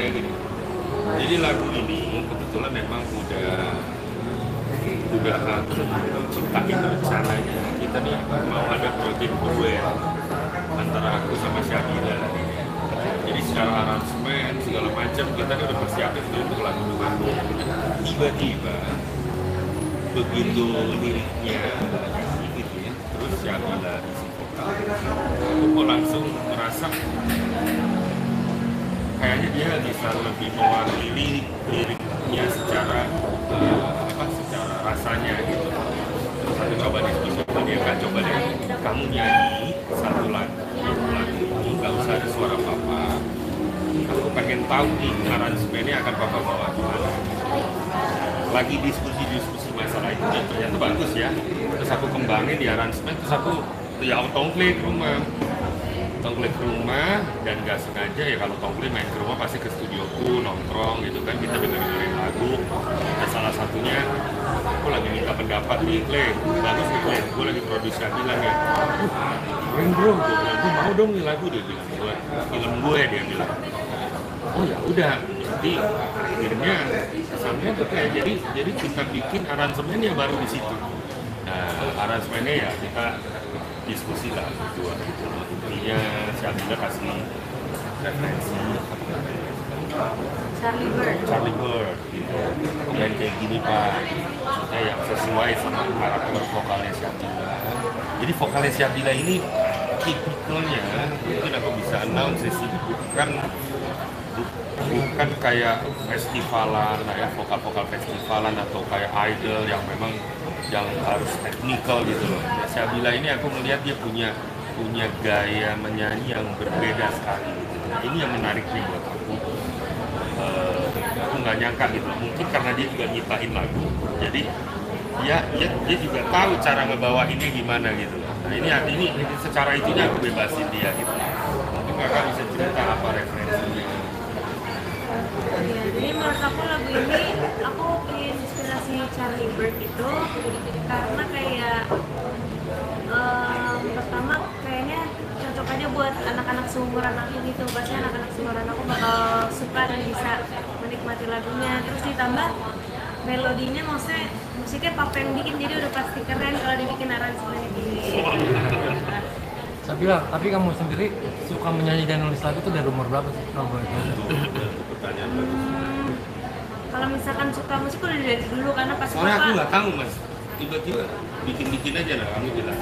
ceritanya gini. Jadi lagu ini kebetulan memang udah aku ciptain rencananya. Kita nih mau ada project duet antara aku sama Syabila. Jadi secara aransemen segala macam kita udah persiapin untuk lagu duet. Tiba-tiba begitu liriknya gitu ya, terus Syabila isi vokal, aku kok langsung merasa kayaknya dia bisa lebih mewakili liriknya secara secara rasanya gitu. Terus aku coba diskusi sama dia, Kak, coba deh kamu nyanyi satu lagu ini nggak usah ada suara papa. Aku pengen tahu nih aransemennya akan papa bawa gimana. Lagi diskusi masalah itu dan ternyata bagus ya. Terus aku kembangin di aransemen, terus aku ya tongklek ke rumah dan nggak sengaja ya, kalau tongklek main ke rumah pasti ke studioku nongkrong gitu kan, kita dengerin lagu. Dan salah satunya aku lagi minta pendapat nih, Kle, bagus nih Kle, gue lagi produksi bilang ya, keren bro, gue bilang gue mau dong nih lagu, dia bilang buat film gue, dia bilang oh ya udah. Jadi akhirnya kesannya tuh kayak jadi kita bikin aransemennya baru di situ. Nah aransemennya ya kita diskusi lah berdua gitu. Intinya Syabila kasih referensi Charlie Bird gitu. Dan kayak gini Pak, maksudnya yang sesuai sama karakter vokalnya Syabila. Jadi vokalnya Syabila ini tipikalnya mungkin aku bisa announce di sini bukan kayak festivalan, ya vokal festivalan atau kayak idol yang memang yang harus teknikal gitu loh. Syabila ini aku melihat dia punya gaya menyanyi yang berbeda sekali gitu. Nah, ini yang menarik nih buat aku. Aku nggak nyangka gitu. Mungkin karena dia juga nyiptain lagu, jadi dia juga tahu cara ngebawainnya gimana gitu. Nah ini secara itunya aku bebasin dia gitu. Mungkin kakak bisa cerita apa referensinya. Ya, jadi menurut aku lagu ini aku pengen inspirasi Charlie Bird itu karena kayak pertama kayaknya cocok aja buat anak-anak seumuran aku gitu. Pasti anak-anak seumuran aku bakal suka dan bisa menikmati lagunya. Terus ditambah melodinya, maksudnya musiknya papa yang bikin, jadi udah pasti keren kalau dibikin aransemen ini. Sabila, tapi kamu sendiri suka menyanyi dan nulis lagu tuh dari umur berapa sih? Kalau misalkan suka musik udah dari dulu, karena pas soalnya aku nggak tahu mas, tiba-tiba bikin aja lah kamu bilang.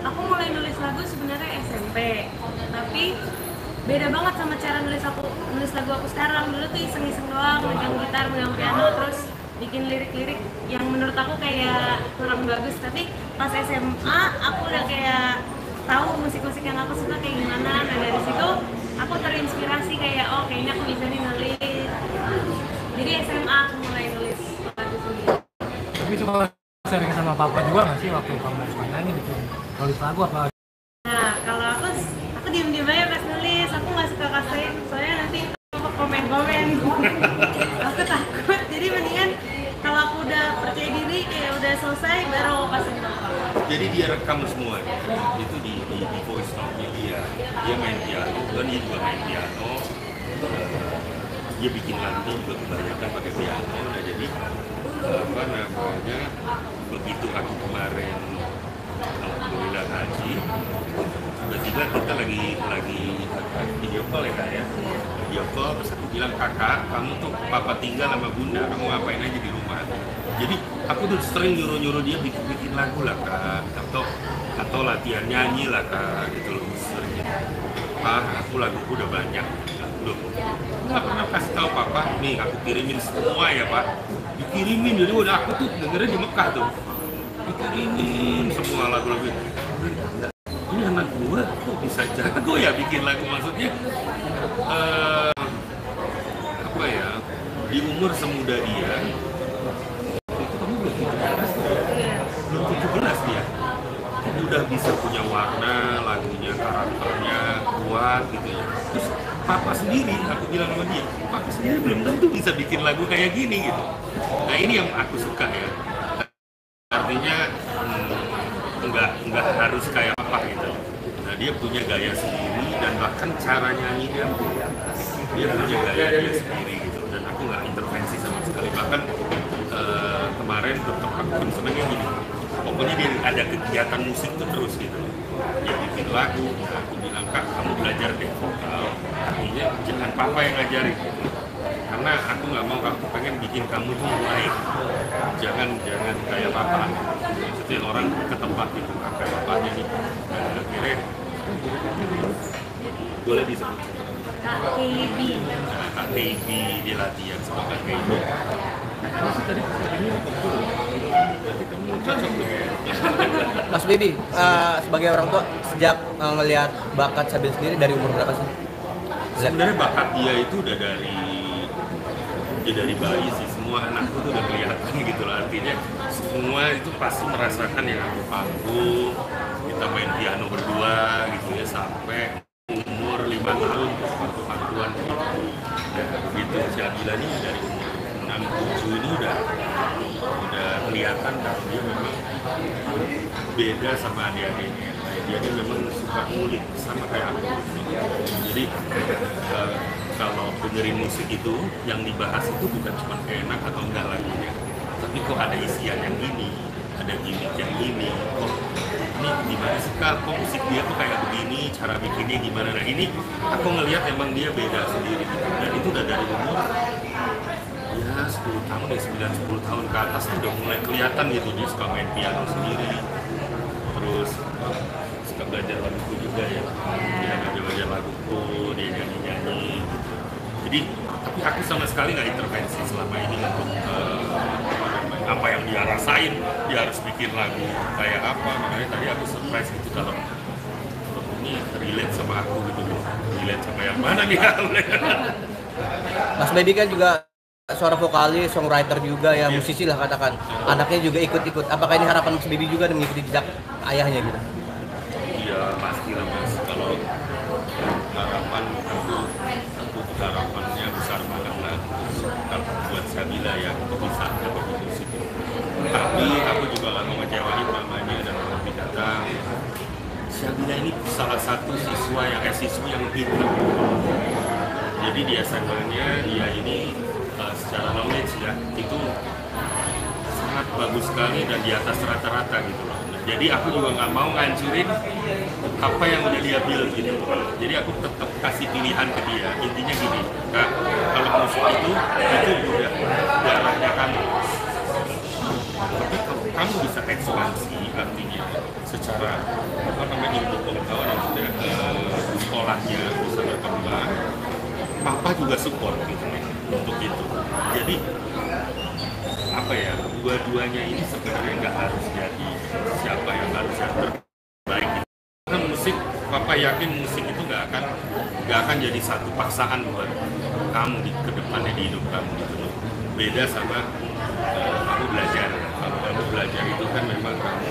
Aku mulai nulis lagu sebenarnya SMP, tapi beda banget sama cara nulis lagu aku sekarang. Dulu tuh iseng-iseng doang, megang gitar, megang piano, terus bikin lirik-lirik yang menurut aku kayak kurang bagus. Tapi pas SMA aku udah kayak tahu musik-musik yang aku suka kayak gimana. Nah dari situ aku terinspirasi kayak oh kayaknya aku bisa nih nulis. Jadi SMA aku mulai nulis lagu sendiri. Tapi suka sering sama papa juga nggak sih waktu kamu nyanyi gitu? Nulis lagu apa? Nah kalau aku diem-diem aja pas nulis. Aku nggak suka kasihin, soalnya nanti aku komen-komen. Aku takut. Jadi mendingan kalau aku udah percaya diri kayak udah selesai baru aku kasih papa. Jadi dia rekam semua itu di voice note-nya dia main piano dan dia juga main piano. Dia bikin lagu juga kebanyakan pakai piano. Nah jadi apa namanya, begitu aku kemarin alhamdulillah haji, tiba-tiba kita lagi video call ya Kak ya, video call. Terus aku bilang, kakak kamu tuh papa tinggal sama bunda, kamu ngapain aja di rumah. Jadi aku tuh sering nyuruh dia bikin lagu lah Kak, atau latihan nyanyi lah Kak gitu loh. Sering Pak, aku laguku udah banyak loh, nggak pernah kasih tahu papa, nih aku kirimin semua ya Pak, dikirimin. Jadi udah aku tuh dengerin di Mekah tuh, dikirimin semua lagu-lagu. Ini anak gua kok bisa jago ya bikin lagu, maksudnya apa ya, di umur semuda dia itu kamu belum 17 dia udah bisa punya warna lagunya, karakternya kuat gitu ya. Terus papa sendiri, aku bilang sama dia, papa sendiri belum tentu bisa bikin lagu kayak gini gitu. Nah ini yang aku suka ya, artinya nggak harus kayak apa gitu. Nah dia punya gaya sendiri dan bahkan cara nyanyinya dia punya gaya dia sendiri gitu, dan aku nggak intervensi sama sekali. Bahkan kemarin tetap aku senengnya gini, pokoknya dia ada kegiatan musik tuh terus gitu, dia bikin lagu. Nah, aku bilang, Kak, kamu belajar deh vokal, artinya jangan papa yang ngajarin gitu. Karena aku nggak mau, aku pengen bikin kamu tuh naik, jangan kayak papa, maksudnya orang ke tempat gitu, kayak papanya nih. Dan akhirnya boleh disebut Kak KB. Kak KB dia latihan sama Kak KB. Cocok tuh ya. Mas Baby, sebagai orang tua sejak ngelihat bakat Sabil sendiri dari umur berapa sih? Sebenarnya bakat dia itu udah dari bayi sih, semua anakku tuh udah kelihatan gitu lah, artinya semua itu pasti merasakan yang aku panggung, kita main piano berdua gitu ya, sampai umur 5 tahun waktu pangkuan gitu. Dan begitu si Abila ini dari umur 6-7 ini udah kelihatan kalau dia memang beda sama adik-adiknya. Dia memang suka ngulik sama kayak aku. Jadi kalau dengerin musik itu yang dibahas itu bukan cuma enak atau enggak lagunya, tapi kok ada isian yang ini, ada gimmick yang ini, kok ini gimana sih Kak, kok musik dia tuh kayak begini, cara bikinnya gimana. Nah ini aku ngelihat emang dia beda sendiri gitu. Dan itu udah dari umur ya 10 tahun, dari 9-10 tahun ke atas tuh udah mulai kelihatan gitu, dia suka main piano sendiri, terus suka belajar laguku juga ya, dia belajar laguku, dia nyanyi-nyanyi gitu. Jadi, tapi aku sama sekali nggak intervensi selama ini untuk apa yang dia rasain, dia harus bikin lagu kayak apa. Makanya tadi aku surprise gitu kalau ini relate sama aku gitu, relate sama yang mana nih. Mas Baby kan juga seorang vokalis, songwriter juga ya, musisi lah katakan. Anaknya juga ikut-ikut. Apakah ini harapan Mas Baby juga mengikuti jejak ayahnya gitu? Iya pasti lah Mas. Kalau harapan aku harapannya besar banget lah. Kalau buat Sabila ya untuk bisa dapat musik. Tapi aku juga nggak mau ngecewain mamanya dan orang datang. Sabila ini salah satu siswi yang pintar. Jadi di SMA-nya dia ini secara knowledge ya itu sangat bagus sekali dan di atas rata-rata gitu loh. Jadi aku juga nggak mau ngancurin apa yang udah dia build gitu. Jadi aku tetap kasih pilihan ke dia. Intinya gini, Kak, kalau musik itu udah darahnya kamu. Tapi kalau kamu bisa ekspansi, artinya secara ilmu pengetahuan yang sudah di sekolahnya bisa berkembang, Papa juga support gitu untuk itu. Jadi apa ya, dua-duanya ini sebenarnya nggak harus jadi siapa yang harus yang terbaik. Karena musik, Papa yakin musik itu nggak akan jadi satu paksaan buat kamu di kedepannya di hidup kamu gitu loh. Beda sama kamu belajar. Kalau kamu belajar itu kan memang kamu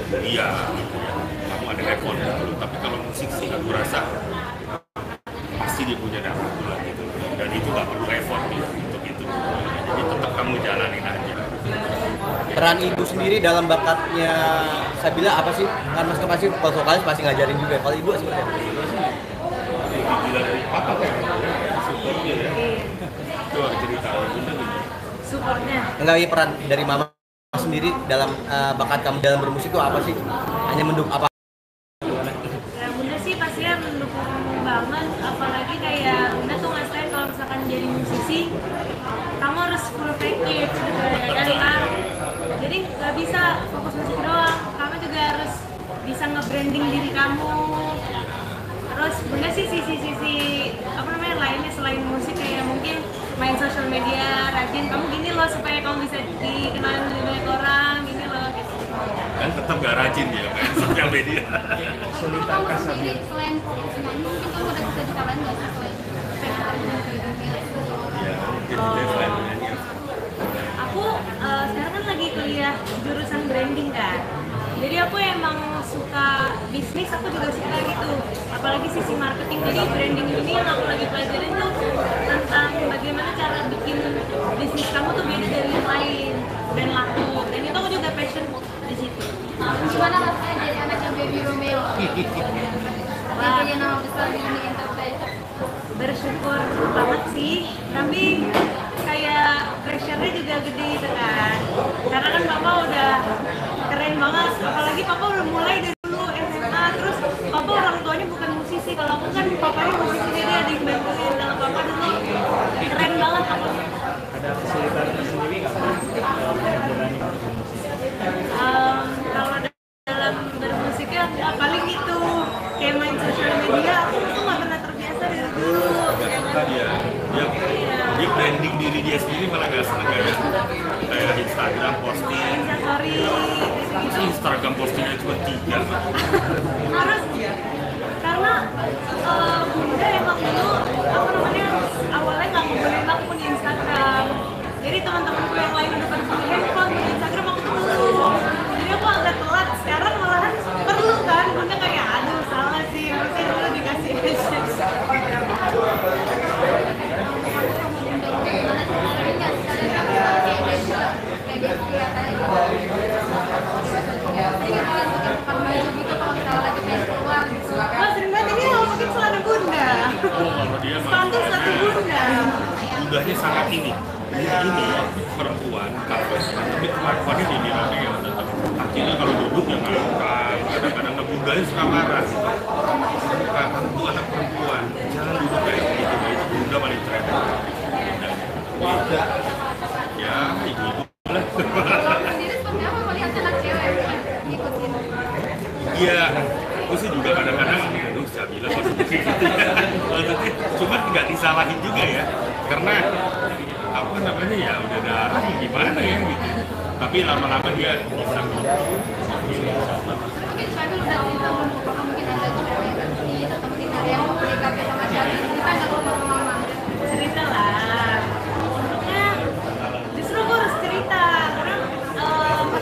kuliah gitu ya, kamu ada effort dulu. Tapi kalau musik sih aku rasa pasti dia punya dampak lah gitu. Dan itu nggak perlu effort gitu untuk itu. Jadi tetap kamu jalanin aja. Peran ibu sendiri dalam bakatnya Sabila apa sih? Kan Mas pasti kalau vokalis pasti ngajarin juga. Kalau ibu seperti apa? Bila dari Papa kan supportnya ya. Itu cerita bunda gitu. Supportnya. Enggak, peran dari mama sendiri dalam bakat kamu dalam bermusik itu apa sih? Hanya mendukung apa? Ya bunda sih pasti ya mendukung banget, apalagi kayak bunda tuh ngasih kalau misalkan jadi musisi kamu harus full package gitu ya kan Kak? Jadi nggak bisa fokus musik doang, kamu juga harus bisa nge-branding diri kamu. Terus bunda sih sisi apa namanya lainnya selain musik, kayak mungkin main sosial media rajin, kamu gini loh supaya kamu bisa dikenalin lebih banyak orang, gini loh gitu. Kan tetap gak rajin ya main sosial media. Kamu sendiri selain fokus nyanyi, mungkin kamu ada cita-cita lain nggak sih selain Ya mungkin selain menyanyi. Aku sekarang kan lagi kuliah jurusan branding kan, jadi aku emang suka bisnis, aku juga suka gitu, apalagi sisi marketing. Jadi branding ini yang aku lagi pelajarin tuh tentang bagaimana cara bikin bisnis kamu tuh beda dari yang lain dan laku, dan itu aku juga passion di situ. gimana rasanya jadi anaknya Baby Romeo? Wah, Jadi nama besar di dunia entertain. bersyukur banget sih, tapi kayak pressure-nya juga gede gitu kan. Karena kan papa udah keren banget, apalagi papa udah mulai dari dulu SMA, terus papa orang tuanya bukan musisi, kalau aku kan papanya musisi, jadi ada yang bantuin. Kalau papa dulu keren banget papa. Ada kesulitan sendiri nggak menjalani musik? Kalau dalam bermusiknya paling itu kayak main sosial media, aku tuh nggak pernah terbiasa dari dulu. Nggak suka dia branding diri dia sendiri malah nggak seneng ya. Kayak Instagram posting, Instastory gitu-gitu. Instagram postingnya cuma 3. Harus karena bunda emang dulu apa namanya awalnya nggak ngebolehin aku punya Instagram. Jadi teman-temanku yang lain udah pada punya handphone, punya Instagram, aku belum. Jadi aku agak telat. Sekarang malahan perlu kan. Bunda kayak aduh salah sih, harusnya dulu dikasih aja. Wah sering banget ini kalau pakai celana bunda. Oh kalau dia mah Sepatu satu bunda. bundanya sangat ini perempuan kafe, tapi kelakuannya dibilangnya ya tetap akhirnya kalau duduk ya ngangkat, kadang-kadang bundanya suka marah. Kamu tuh anak perempuan, jangan duduk kayak gitu, itu bunda paling keren. Ya ibu-ibu lah. Sendiri seperti apa melihat anak cewek ngikutin? Iya, aku sih juga kadang-kadang, aduh Sabila kok seperti gitu ya. Maksudnya, cuma nggak disalahin juga ya, karena apa namanya ya udah darah gimana ya gitu. Tapi lama-lama dia bisa. Mungkin Fadil udah cerita apakah mungkin ada cewek yang atau mungkin ada yang mau PDKT sama cewek, cerita nggak ke mama? Cerita lah. Untuknya justru gue harus cerita karena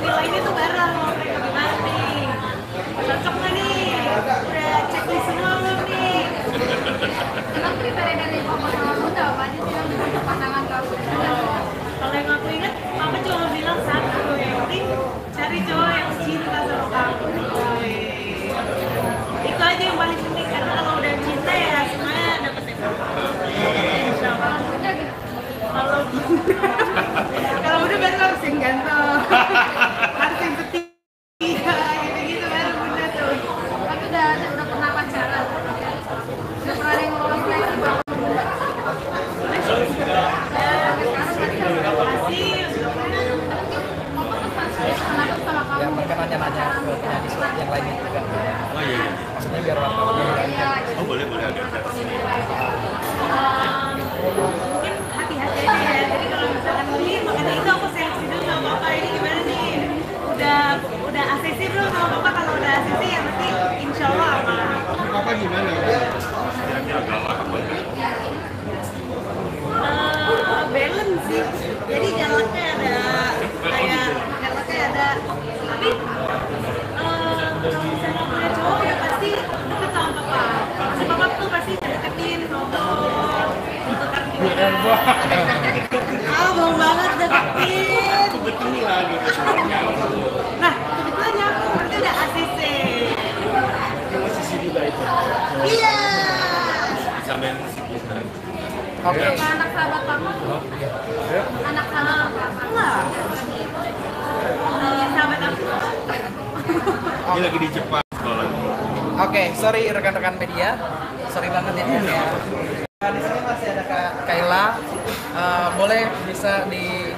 nilainya tuh bareng mau mereka gimana nih. Cocok nggak nih? Udah checklist semua belum nih? Emang kriteria dari papa sama bunda apa aja sih yang untuk pasangan kamu? Kalau yang aku ingat, papa cuma bilang satu, yang penting cari cowok yang cinta sama kamu. Itu aja yang paling penting karena kalau udah cinta ya semuanya dapet Insya Allah. Kalau kalau udah baru harus yang ganteng, harus yang setia, gitu-gitu baru bunda tuh. Tapi udah pernah pacaran? Udah pernah ada yang lolos seleksi bang? Kenapa sama kamu? Yang mereka nanya-nanya ke penyanyi yang lainnya juga. Oh iya, iya. Maksudnya biar wartawan Oh boleh agak ke sini. Mungkin hati-hati aja ya. Jadi kalau misalkan beli, makanya itu aku seleksi dulu sama papa ini gimana nih. Udah ACC belum sama papa? Kalau udah ACC ya berarti insya Allah aman. Papa gimana? Kira-kira galak apa enggak? Balance sih. Jadi jaraknya ada kayak jaraknya ada. Tapi kalau misalnya punya cowok ya pasti deket sama papa. Si papa tuh pasti deketin, ngobrol, tukar pikiran. Bau banget deketin. Kebetulan gitu. Nah, kebetulan nyambung berarti udah ACC. Musisi juga itu. Iya. Sampai musik kita. Oke. Sama anak sahabat kamu? Anak sahabat kamu? Enggak. Sahabat aku. Dia lagi di Jepang sekolah. Oke, sorry rekan-rekan media, sorry banget ini ya. Di sini masih ada Kak Kayla, boleh bisa di